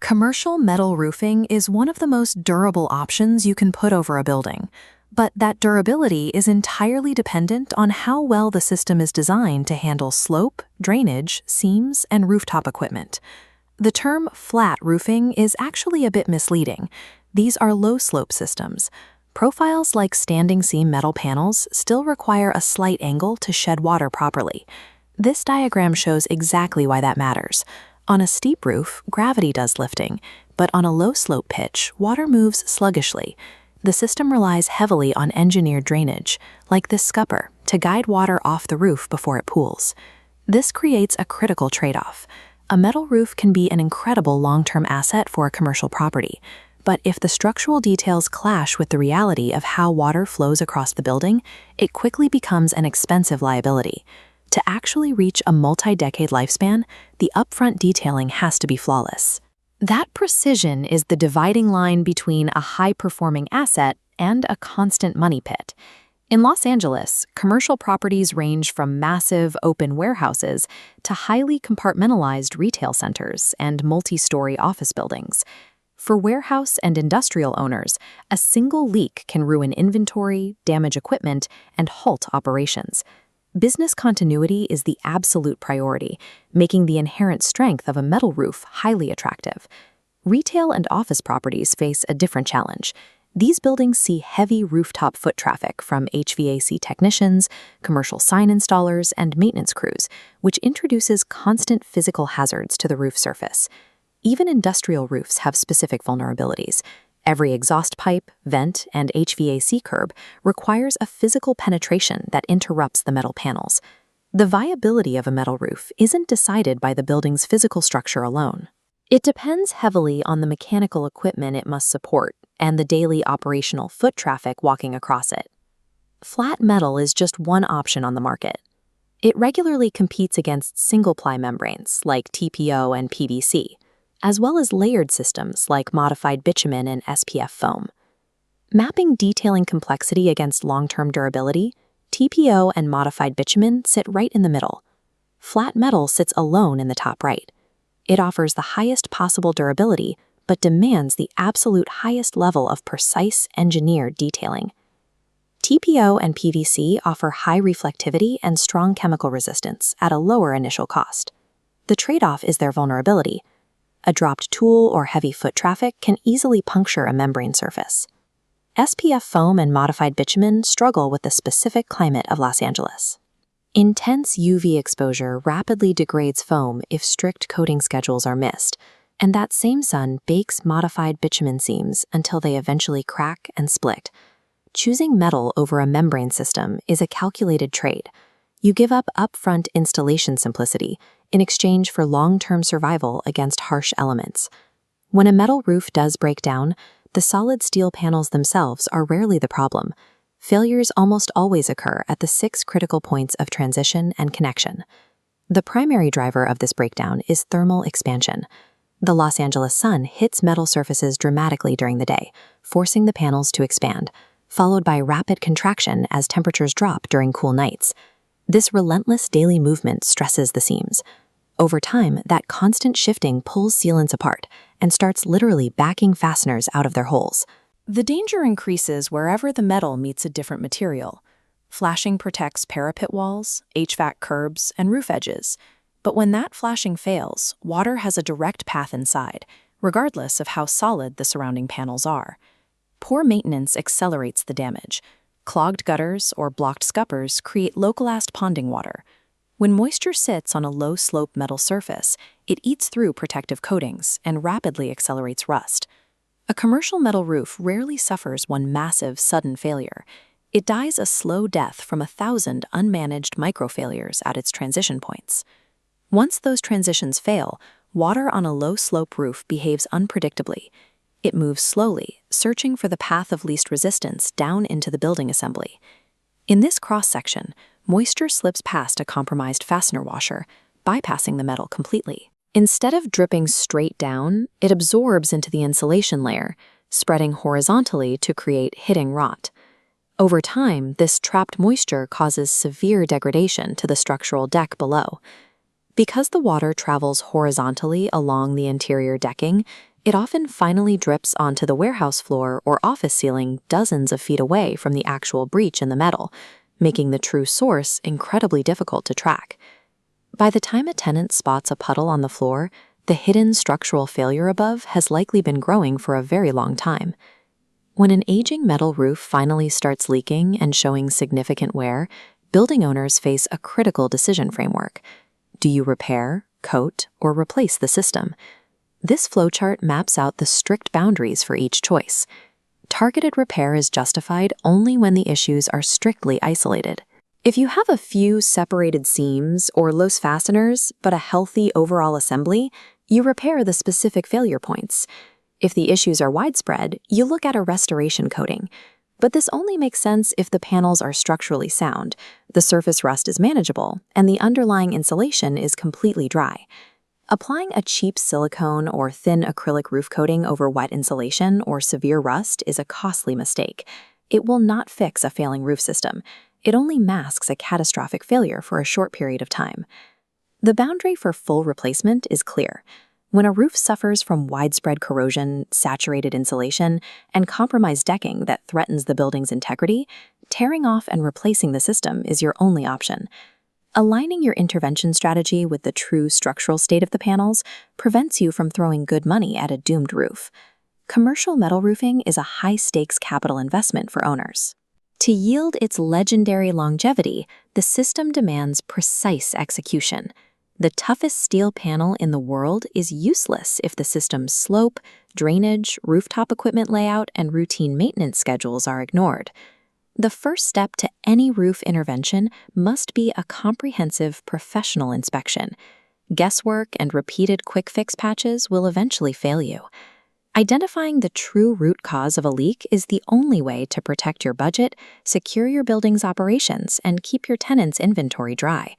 Commercial metal roofing is one of the most durable options you can put over a building, but that durability is entirely dependent on how well the system is designed to handle slope, drainage, seams, and rooftop equipment. The term flat roofing is actually a bit misleading. These are low-slope systems. Profiles like standing seam metal panels still require a slight angle to shed water properly. This diagram shows exactly why that matters. On a steep roof, gravity does lifting, but on a low-slope pitch, water moves sluggishly. The system relies heavily on engineered drainage, like this scupper, to guide water off the roof before it pools. This creates a critical trade-off. A metal roof can be an incredible long-term asset for a commercial property, but if the structural details clash with the reality of how water flows across the building, it quickly becomes an expensive liability. To actually reach a multi-decade lifespan, the upfront detailing has to be flawless. That precision is the dividing line between a high-performing asset and a constant money pit. In Los Angeles, commercial properties range from massive open warehouses to highly compartmentalized retail centers and multi-story office buildings. For warehouse and industrial owners, a single leak can ruin inventory, damage equipment, and halt operations. Business continuity is the absolute priority, making the inherent strength of a metal roof highly attractive. Retail and office properties face a different challenge. These buildings see heavy rooftop foot traffic from HVAC technicians, commercial sign installers, and maintenance crews, which introduces constant physical hazards to the roof surface. Even industrial roofs have specific vulnerabilities. Every exhaust pipe, vent, and HVAC curb requires a physical penetration that interrupts the metal panels. The viability of a metal roof isn't decided by the building's physical structure alone. It depends heavily on the mechanical equipment it must support and the daily operational foot traffic walking across it. Flat metal is just one option on the market. It regularly competes against single-ply membranes like TPO and PVC, as well as layered systems like modified bitumen and SPF foam. Mapping detailing complexity against long-term durability, TPO and modified bitumen sit right in the middle. Flat metal sits alone in the top right. It offers the highest possible durability, but demands the absolute highest level of precise engineered detailing. TPO and PVC offer high reflectivity and strong chemical resistance at a lower initial cost. The trade-off is their vulnerability. A dropped tool or heavy foot traffic can easily puncture a membrane surface. SPF foam and modified bitumen struggle with the specific climate of Los Angeles. Intense UV exposure rapidly degrades foam if strict coating schedules are missed, and that same sun bakes modified bitumen seams until they eventually crack and split. Choosing metal over a membrane system is a calculated trade. You give up upfront installation simplicity in exchange for long-term survival against harsh elements. When a metal roof does break down, the solid steel panels themselves are rarely the problem. Failures almost always occur at the 6 critical points of transition and connection. The primary driver of this breakdown is thermal expansion. The Los Angeles sun hits metal surfaces dramatically during the day, forcing the panels to expand, followed by rapid contraction as temperatures drop during cool nights. This relentless daily movement stresses the seams. Over time, that constant shifting pulls sealants apart and starts literally backing fasteners out of their holes. The danger increases wherever the metal meets a different material. Flashing protects parapet walls, HVAC curbs, and roof edges. But when that flashing fails, water has a direct path inside, regardless of how solid the surrounding panels are. Poor maintenance accelerates the damage. Clogged gutters or blocked scuppers create localized ponding water. When moisture sits on a low-slope metal surface, it eats through protective coatings and rapidly accelerates rust. A commercial metal roof rarely suffers one massive, sudden failure. It dies a slow death from 1,000 unmanaged microfailures at its transition points. Once those transitions fail, water on a low-slope roof behaves unpredictably. It moves slowly, searching for the path of least resistance down into the building assembly. In this cross-section, moisture slips past a compromised fastener washer, bypassing the metal completely. Instead of dripping straight down, it absorbs into the insulation layer, spreading horizontally to create hitting rot. Over time, this trapped moisture causes severe degradation to the structural deck below. Because the water travels horizontally along the interior decking, It often finally drips onto the warehouse floor or office ceiling dozens of feet away from the actual breach in the metal, making the true source incredibly difficult to track. By the time a tenant spots a puddle on the floor, the hidden structural failure above has likely been growing for a very long time. When an aging metal roof finally starts leaking and showing significant wear, building owners face a critical decision framework. Do you repair, coat, or replace the system? This flowchart maps out the strict boundaries for each choice. Targeted repair is justified only when the issues are strictly isolated. If you have a few separated seams or loose fasteners, but a healthy overall assembly, you repair the specific failure points. If the issues are widespread, you look at a restoration coating. But this only makes sense if the panels are structurally sound, the surface rust is manageable, and the underlying insulation is completely dry. Applying a cheap silicone or thin acrylic roof coating over wet insulation or severe rust is a costly mistake. It will not fix a failing roof system. It only masks a catastrophic failure for a short period of time. The boundary for full replacement is clear. When a roof suffers from widespread corrosion, saturated insulation, and compromised decking that threatens the building's integrity, tearing off and replacing the system is your only option. Aligning your intervention strategy with the true structural state of the panels prevents you from throwing good money at a doomed roof. Commercial metal roofing is a high-stakes capital investment for owners. To yield its legendary longevity, the system demands precise execution. The toughest steel panel in the world is useless if the system's slope, drainage, rooftop equipment layout, and routine maintenance schedules are ignored. The first step to any roof intervention must be a comprehensive professional inspection. Guesswork and repeated quick-fix patches will eventually fail you. Identifying the true root cause of a leak is the only way to protect your budget, secure your building's operations, and keep your tenants' inventory dry.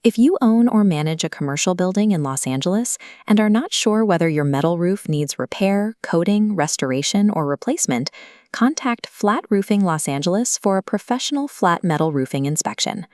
If you own or manage a commercial building in Los Angeles and are not sure whether your metal roof needs repair, coating, restoration, or replacement, contact Flat Roofing Los Angeles for a professional flat metal roofing inspection.